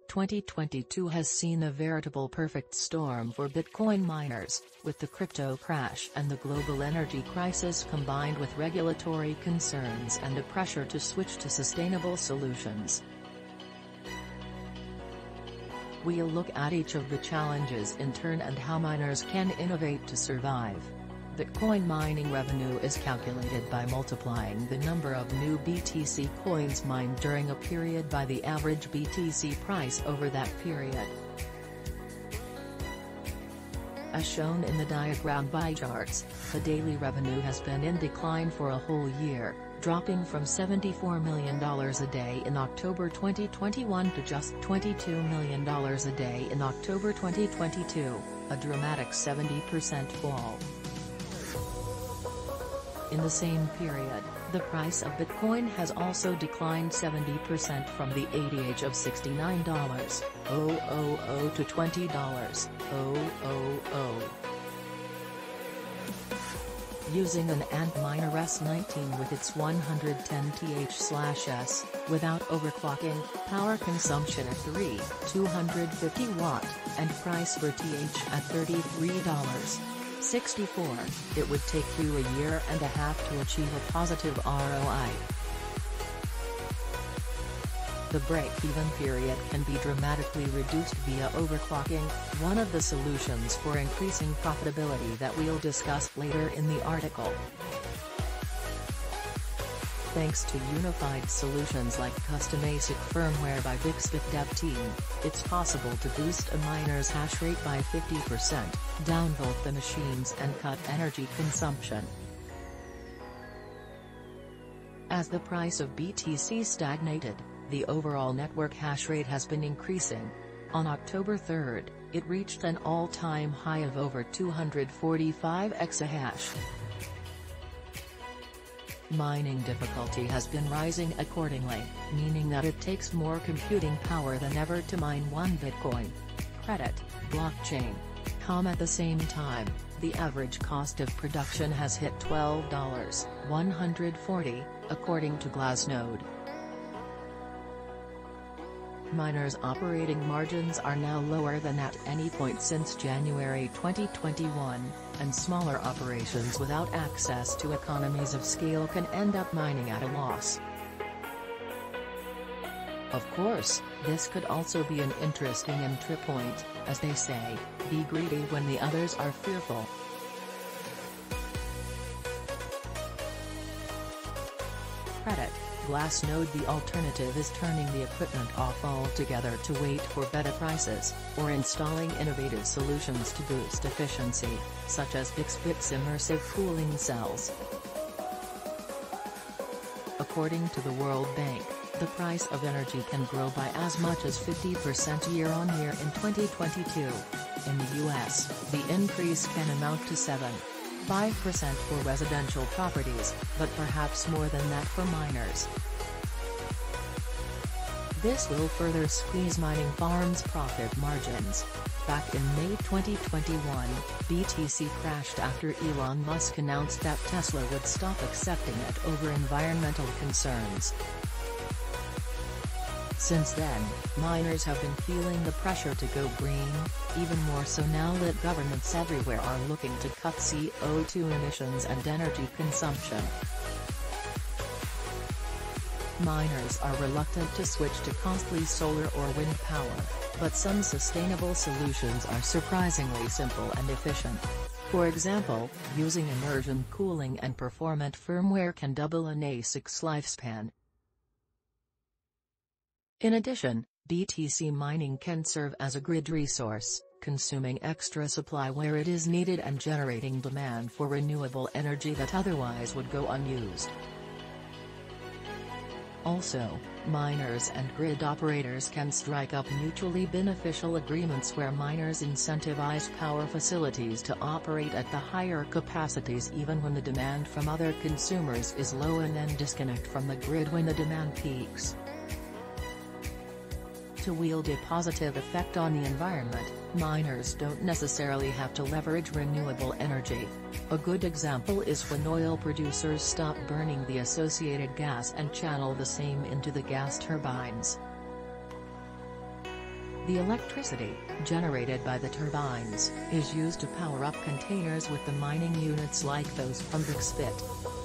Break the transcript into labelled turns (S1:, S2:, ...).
S1: 2022 has seen a veritable perfect storm for Bitcoin miners, with the crypto crash and the global energy crisis combined with regulatory concerns and a pressure to switch to sustainable solutions. We'll look at each of the challenges in turn and how miners can innovate to survive. Bitcoin mining revenue is calculated by multiplying the number of new BTC coins mined during a period by the average BTC price over that period. As shown in the diagram by charts, the daily revenue has been in decline for a whole year, dropping from $74 million a day in October 2021 to just $22 million a day in October 2022, a dramatic 70% fall. In the same period, the price of Bitcoin has also declined 70% from the age of $69,000 to $20,000. Using an Antminer S19 with its 110 TH/s, without overclocking, power consumption at 250 watt, and price per TH at $33.64, it would take you a year and a half to achieve a positive ROI. The break-even period can be dramatically reduced via overclocking, one of the solutions for increasing profitability that we'll discuss later in the article. Thanks to unified solutions like custom ASIC firmware by Bixbit Dev Team, it's possible to boost a miner's hash rate by 50%, downvolt the machines and cut energy consumption. As the price of BTC stagnated, the overall network hash rate has been increasing. On October 3, it reached an all-time high of over 245 exahash. Mining difficulty has been rising accordingly, meaning that it takes more computing power than ever to mine one Bitcoin. Credit, blockchain. At the same time, the average cost of production has hit $12.140, according to Glassnode. Miners' operating margins are now lower than at any point since January 2021, and smaller operations without access to economies of scale can end up mining at a loss. Of course, this could also be an interesting entry point, as they say, be greedy when the others are fearful. Credit. Glassnode. The alternative is turning the equipment off altogether to wait for better prices, or installing innovative solutions to boost efficiency, such as Bixbit's immersive cooling cells. According to the World Bank, the price of energy can grow by as much as 50% year-on-year in 2022. In the US, the increase can amount to 7.5% for residential properties, but perhaps more than that for miners. This will further squeeze mining farms' profit margins. Back in May 2021, BTC crashed after Elon Musk announced that Tesla would stop accepting it over environmental concerns. Since then, miners have been feeling the pressure to go green, even more so now that governments everywhere are looking to cut CO2 emissions and energy consumption. Miners are reluctant to switch to costly solar or wind power, but some sustainable solutions are surprisingly simple and efficient. For example, using immersion cooling and performant firmware can double an ASIC's lifespan. In addition, BTC mining can serve as a grid resource, consuming extra supply where it is needed and generating demand for renewable energy that otherwise would go unused. Also, miners and grid operators can strike up mutually beneficial agreements where miners incentivize power facilities to operate at the higher capacities even when the demand from other consumers is low, and then disconnect from the grid when the demand peaks. To wield a positive effect on the environment, miners don't necessarily have to leverage renewable energy. A good example is when oil producers stop burning the associated gas and channel the same into the gas turbines. The electricity, generated by the turbines, is used to power up containers with the mining units like those from Bauxite.